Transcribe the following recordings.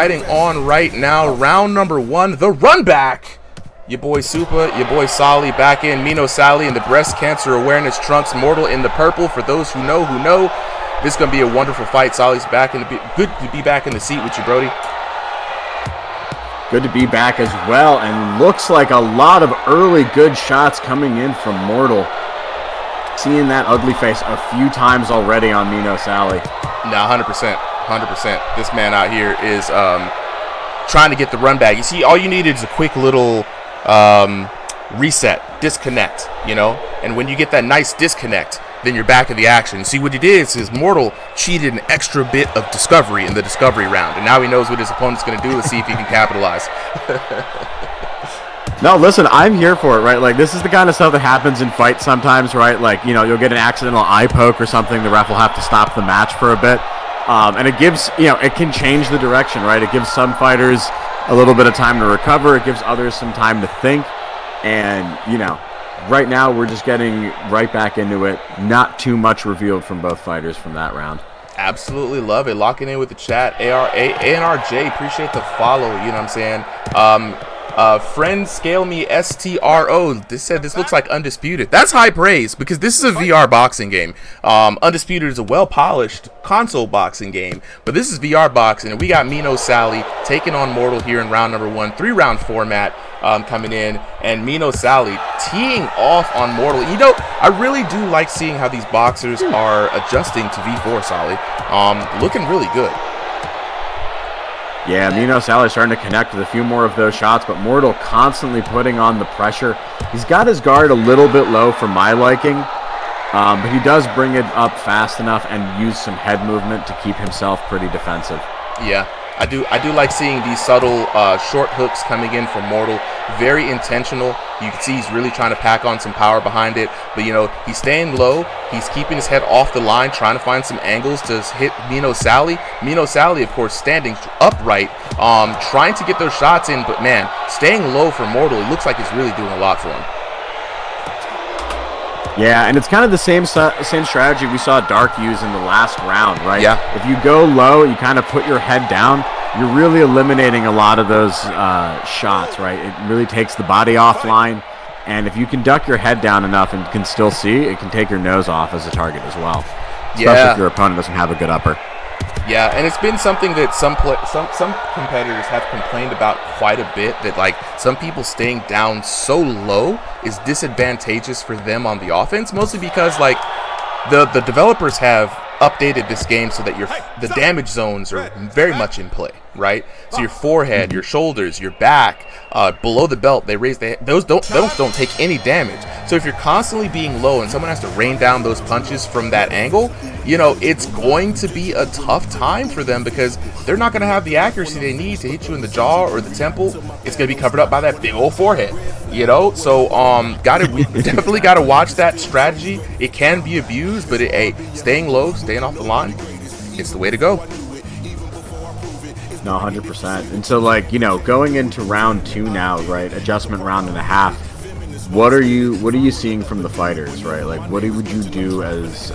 Fighting on right now, round number 1, the run back. Your boy Supa, your boy Sally back in, Mino Sally in the breast cancer awareness trunks, Mortal in the purple. For those who know, this is going to be a wonderful fight. Sally's back in good to be back in the seat with you, Brody. Good to be back as well, and looks like a lot of early good shots coming in from Mortal. Seeing that ugly face a few times already on Mino Sally. Nah, 100%. 100%. This man out here is trying to get the run back. You see, all you need is a quick little reset, disconnect, you know? And when you get that nice disconnect, then you're back in the action. See, what he did is Mortal cheated an extra bit of discovery in the discovery round, and now he knows what his opponent's going to do. Let's see if he can capitalize. No, listen, I'm here for it, right? Like, this is the kind of stuff that happens in fights sometimes, right? Like, you know, you'll get an accidental eye poke or something. The ref will have to stop the match for a bit. And it gives, you know, it can change the direction, right? It gives some fighters a little bit of time to recover. It gives others some time to think. And, you know, right now we're just getting right back into it. Not too much revealed from both fighters from that round. Absolutely love it. Locking in with the chat. ANRJ, appreciate the follow. You know what I'm saying? Friend Scale Me STRO, this said this looks like Undisputed. That's high praise because this is a VR boxing game. Undisputed is a well-polished console boxing game, but this is VR boxing, and we got Mino Sally taking on Mortal here in round number 1, 3-round format coming in, and Mino Sally teeing off on Mortal. You know, I really do like seeing how these boxers are adjusting to V4, Sally. Looking really good. Yeah, Mino Sally starting to connect with a few more of those shots, but Mortal constantly putting on the pressure. He's got his guard a little bit low for my liking, but he does bring it up fast enough and use some head movement to keep himself pretty defensive. Yeah, I do like seeing these subtle short hooks coming in from Mortal. Very intentional. You can see he's really trying to pack on some power behind it, but you know, he's staying low. He's keeping his head off the line, trying to find some angles to hit Mino Sally. Mino Sally, of course, standing upright, trying to get those shots in, but man, staying low for Mortal, it looks like it's really doing a lot for him. Yeah, and it's kind of the same strategy we saw Dark use in the last round, right? Yeah. If you go low, you kind of put your head down, you're really eliminating a lot of those shots, right? It really takes the body offline, and if you can duck your head down enough and can still see, it can take your nose off as a target as well. Especially if your opponent doesn't have a good upper. Yeah, and it's been something that some competitors have complained about quite a bit, that like some people staying down so low is disadvantageous for them on the offense, mostly because like the developers have updated this game so that the damage zones are very much in play, right? So your forehead, your shoulders, your back, below the belt, they raise those don't take any damage. So if you're constantly being low and someone has to rain down those punches from that angle, you know, it's going to be a tough time for them because they're not going to have the accuracy they need to hit you in the jaw or the temple. It's going to be covered up by that big old forehead, you know? So we definitely got to watch that strategy. It can be abused, but staying low, staying off the line, it's the way to go. No, 100%. And so, like, you know, going into round 2 now, right? Adjustment round and a half. What are you seeing from the fighters, right? Like, what would you do as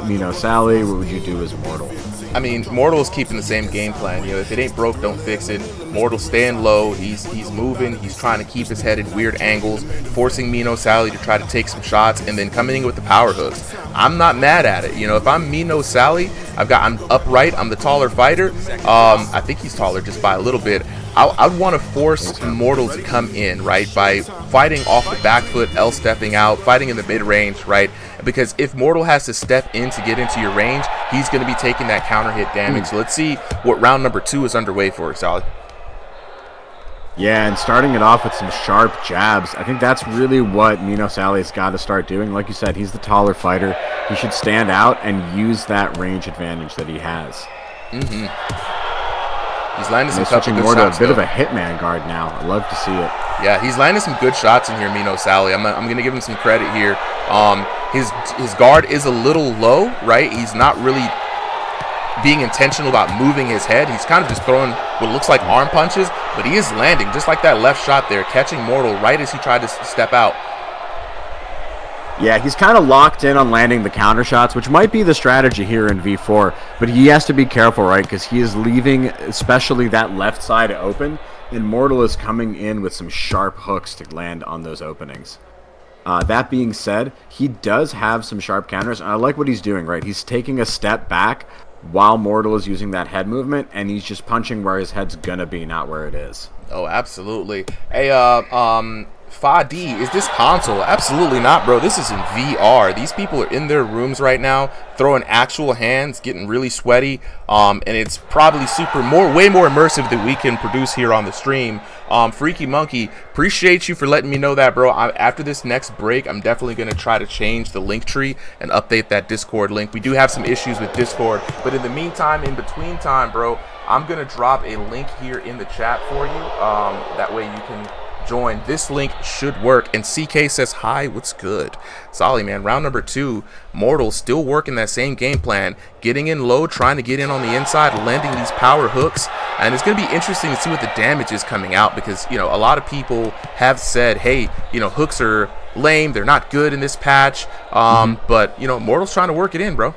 Mino Sally? What would you do as Mortal? I mean, Mortal's keeping the same game plan. You know, if it ain't broke, don't fix it. Mortal's staying low. He's moving. He's trying to keep his head at weird angles, forcing Mino Sally to try to take some shots, and then coming in with the power hooks. I'm not mad at it. You know, if I'm Mino Sally, I'm upright. I'm the taller fighter. I think he's taller just by a little bit. I'd want to force Mortal to come in, right, by fighting off the back foot, L-stepping out, fighting in the mid-range, right? Because if Mortal has to step in to get into your range, he's going to be taking that counter hit damage. So let's see what round number 2 is underway for, Sally. Yeah, and starting it off with some sharp jabs. I think that's really what Mino Sally's got to start doing. Like you said, he's the taller fighter. He should stand out and use that range advantage that he has. He's landing some switching good more shots, to a bit of a hitman guard now. I love to see it. Yeah, he's landing some good shots in here, Mino Sally. I'm going to give him some credit here. His guard is a little low, right? He's not really being intentional about moving his head. He's kind of just throwing what looks like arm punches, but he is landing just like that left shot there, catching Mortal right as he tried to step out. Yeah, he's kind of locked in on landing the counter shots, which might be the strategy here in V4. But he has to be careful, right? Because he is leaving, especially that left side open. And Mortal is coming in with some sharp hooks to land on those openings. That being said, he does have some sharp counters, and I like what he's doing, right? He's taking a step back while Mortal is using that head movement, and he's just punching where his head's gonna be, not where it is. Oh, absolutely. Hey, Fadi, is this console? Absolutely not, bro. This is in VR. These people are in their rooms right now, throwing actual hands, getting really sweaty, and it's probably way more immersive than we can produce here on the stream. Freaky Monkey, appreciate you for letting me know that, bro. After this next break, I'm definitely going to try to change the link tree and update that Discord link. We do have some issues with Discord, but in the meantime, in between time, bro, I'm going to drop a link here in the chat for you. That way you can join. This link should work. And CK says, hi, what's good? Solly, man, round number 2, Mortal still working that same game plan, getting in low, trying to get in on the inside, landing these power hooks. And it's going to be interesting to see what the damage is coming out, because, you know, a lot of people have said, hey, you know, hooks are lame, they're not good in this patch. But, you know, Mortal's trying to work it in, bro.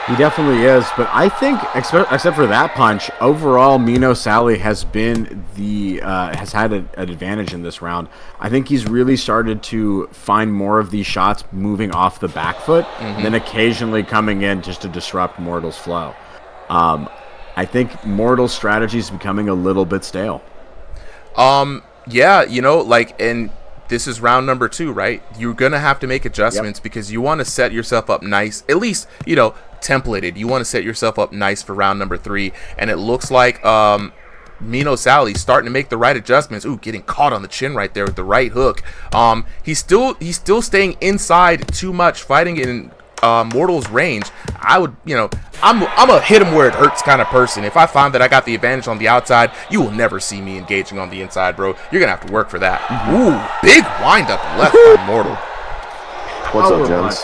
He definitely is, but I think, except for that punch, overall, Mino Sally has been has had an advantage in this round. I think he's really started to find more of these shots moving off the back foot, and then occasionally coming in just to disrupt Mortal's flow. I think Mortal's strategy is becoming a little bit stale. Yeah, you know, like, and this is round number 2, right? You're gonna have to make adjustments because you want to set yourself up nice, at least, you know, templated. You want to set yourself up nice for round number 3, and it looks like Mino Sally's starting to make the right adjustments. Ooh, getting caught on the chin right there with the right hook. He's still staying inside too much, fighting in Mortal's range. I would, you know, I'm a hit him where it hurts kind of person. If I find that I got the advantage on the outside, you will never see me engaging on the inside, bro. You're gonna have to work for that. Ooh, big wind up left by Mortal. What's up, Jones?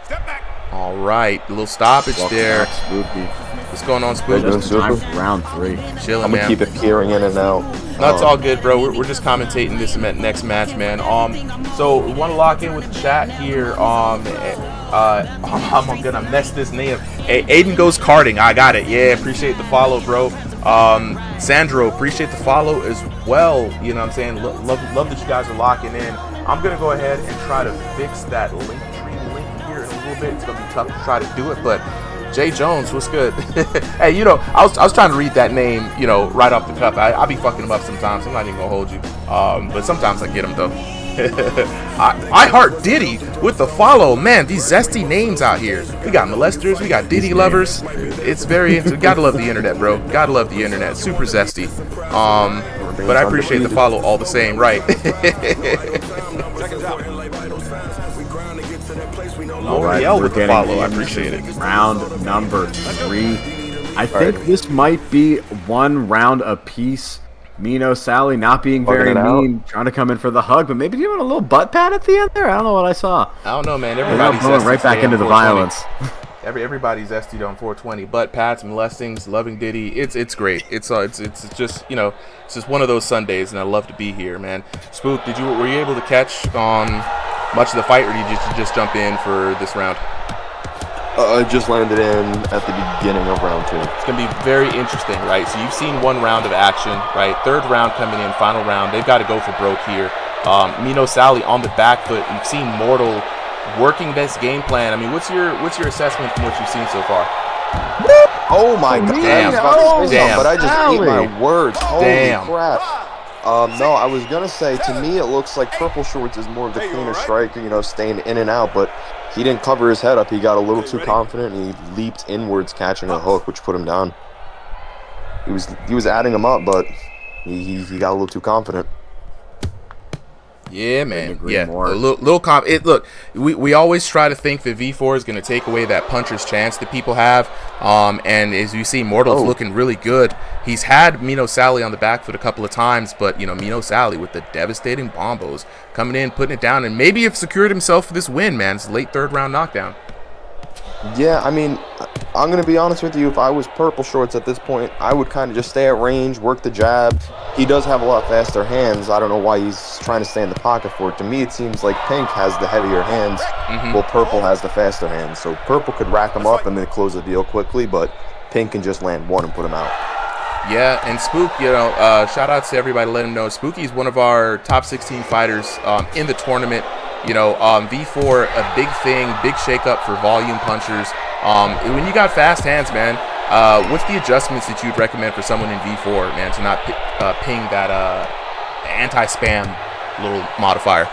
Step back. All right, a little stoppage there. What's going on, Spook? Time for round 3. Chilling, I'm man. gonna keep it peering in and out. No, it's all good, bro. We're just commentating this next match, man. So we want to lock in with the chat here. I'm gonna mess this name. Hey, Aiden Goes Karting. I got it. Yeah, appreciate the follow, bro. Sandro, appreciate the follow as well. You know what I'm saying? Love that you guys are locking in. I'm gonna go ahead and try to fix that link here in a little bit. It's gonna be tough to try to do it, but Jay Jones, what's good? Hey, you know, I was trying to read that name, you know, right off the cuff. I'll be fucking him up sometimes. I'm not even gonna hold you, but sometimes I get him though. I heart Diddy with the follow. Man, these zesty names out here. We got molesters, we got Diddy lovers. It's very, gotta love the internet, bro. Gotta love the internet. Super zesty. But I appreciate the follow all the same, right? All right, L'Oreal we're with the getting follow. I appreciate it. Round number 3. I think this might be one round apiece. Mino Sally not being very mean, trying to come in for the hug, but maybe giving a little butt pat at the end there. I don't know what I saw. I don't know, man. Everybody's going right back into the violence. Everybody's zesty on 420. Butt pats, molestings, loving Diddy. It's great. It's just, you know, it's just one of those Sundays, and I love to be here, man. Spook, were you able to catch on much of the fight, or did you just jump in for this round? I just landed in at the beginning of round 2. It's going to be very interesting, right? So you've seen one round of action, right? Third round coming in, final round. They've got to go for broke here. Mino Sally on the back foot. You've seen Mortal working this game plan. I mean, what's your assessment from what you've seen so far? Oh my god! Damn. Damn. But I just ate my words. Holy Damn. crap! No, I was gonna say, to me it looks like Purple Shorts is more of the cleaner striker, you know, staying in and out, but he didn't cover his head up. He got a little too confident, and he leaped inwards, catching a hook, which put him down. He was adding him up, but he got a little too confident. Yeah, man. Yeah, a little look, we always try to think that V4 is going to take away that puncher's chance that people have. And as you see, Mortal's looking really good. He's had Mino Sally on the back foot a couple of times, but, you know, Mino Sally with the devastating bombos coming in, putting it down, and maybe have secured himself for this win, man. It's a late third round knockdown. Yeah, I mean, I'm going to be honest with you. If I was Purple Shorts at this point, I would kind of just stay at range, work the jab. He does have a lot faster hands. I don't know why he's trying to stay in the pocket for it. To me, it seems like Pink has the heavier hands, while Purple has the faster hands. So Purple could rack him up and then close the deal quickly, but Pink can just land one and put him out. Yeah, and Spook, shout out to everybody. Let him know Spooky's one of our top 16 fighters in the tournament. V4, a big thing, big shakeup for volume punchers. When you got fast hands, man, what's the adjustments that you'd recommend for someone in V4, man, to not ping that anti-spam little modifier?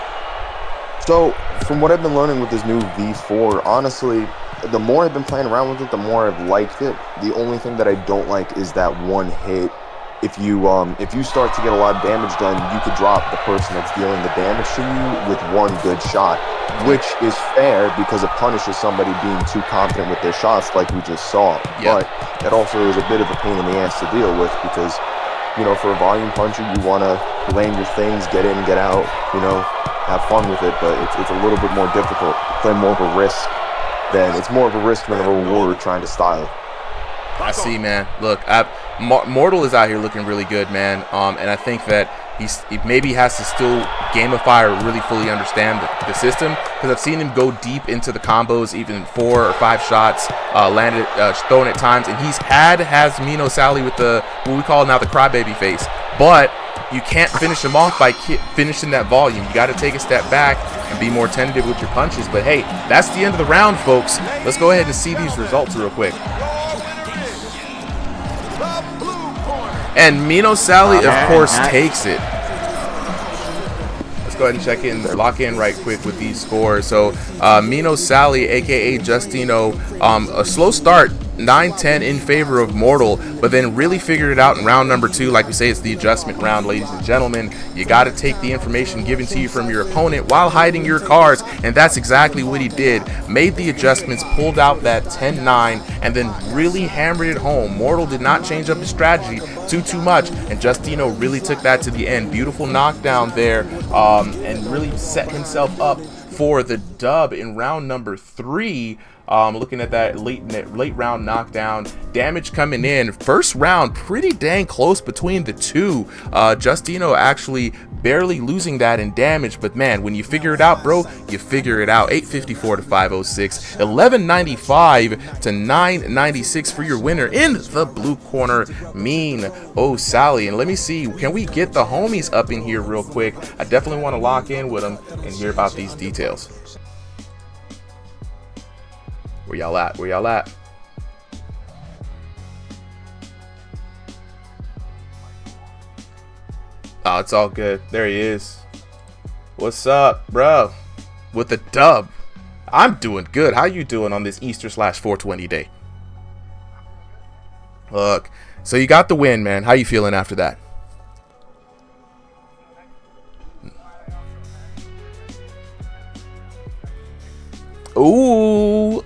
So, from what I've been learning with this new V4, honestly, the more I've been playing around with it, the more I've liked it. The only thing that I don't like is that one hit. If you start to get a lot of damage done, you could drop the person that's dealing the damage to you with one good shot, which is fair because it punishes somebody being too confident with their shots, like we just saw. Yeah. But it also is a bit of a pain in the ass to deal with because, for a volume puncher, you want to land your things, get in, get out, have fun with it. But it's a little bit more difficult. Play more of a risk it's more of a risk than a reward trying to style. I see, man. Look, Mortal is out here looking really good, man. And I think that he maybe has to still gamify or really fully understand the system, because I've seen him go deep into the combos, even 4 or 5 shots, landed, thrown at times, and has Mino Sally with what we call now the crybaby face. But you can't finish him off by finishing that volume. You got to take a step back and be more tentative with your punches. But hey, that's the end of the round, folks. Let's go ahead and see these results real quick. And Mino Sally, of course, takes it. Let's go ahead and check in, lock in right quick with these scores. So Mino Sally, aka Justino, a slow start, 9-10 in favor of Mortal, but then really figured it out in round number 2. Like we say, it's the adjustment round, ladies and gentlemen. You got to take the information given to you from your opponent while hiding your cards, and that's exactly what he did. Made the adjustments, pulled out that 10-9, and then really hammered it home. Mortal did not change up his strategy too much, and Justino really took that to the end. Beautiful knockdown there, and really set himself up for the dub in round number 3. Looking at that late round knockdown, damage coming in. First round, pretty dang close between the two. Justino actually barely losing that in damage, but man, when you figure it out, bro, you figure it out. 854 to 506, 1195 to 996 for your winner in the blue corner, Mean O'Sally. And let me see, can we get the homies up in here real quick? I definitely want to lock in with them and hear about these details. Where y'all at? Where y'all at? Oh, it's all good. There he is. What's up, bro? With the dub. I'm doing good. How you doing on this Easter/420 day? Look, so you got the win, man. How you feeling after that? Ooh.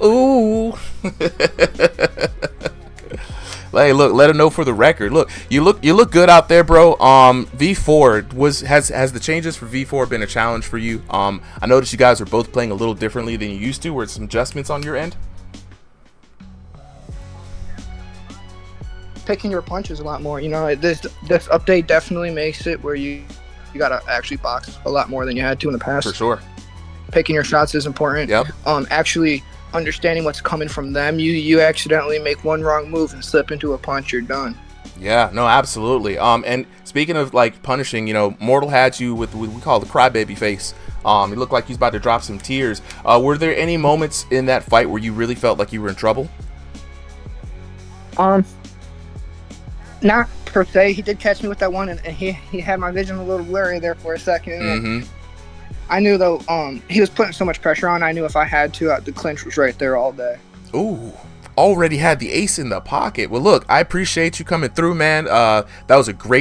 Hey, look, let him know for the record. Look, you look good out there, bro. V4 has the changes for V4 been a challenge for you? I noticed you guys are both playing a little differently than you used to. Were some adjustments on your end? Picking your punches a lot more. This update definitely makes it where you gotta actually box a lot more than you had to in the past. For sure. Picking your shots is important. Yep. Actually understanding what's coming from them. You accidentally make one wrong move and slip into a punch, you're done. Yeah, no, absolutely. And speaking of like punishing, Mortal had you with what we call the crybaby face. It looked like he's about to drop some tears. Were there any moments in that fight where you really felt like you were in trouble? Not per se. He did catch me with that one, and he had my vision a little blurry there for a second. Mm-hmm. I knew though, he was putting so much pressure on. I knew if I had to, the clinch was right there all day. Ooh, already had the ace in the pocket. Well, look, I appreciate you coming through, man. That was a great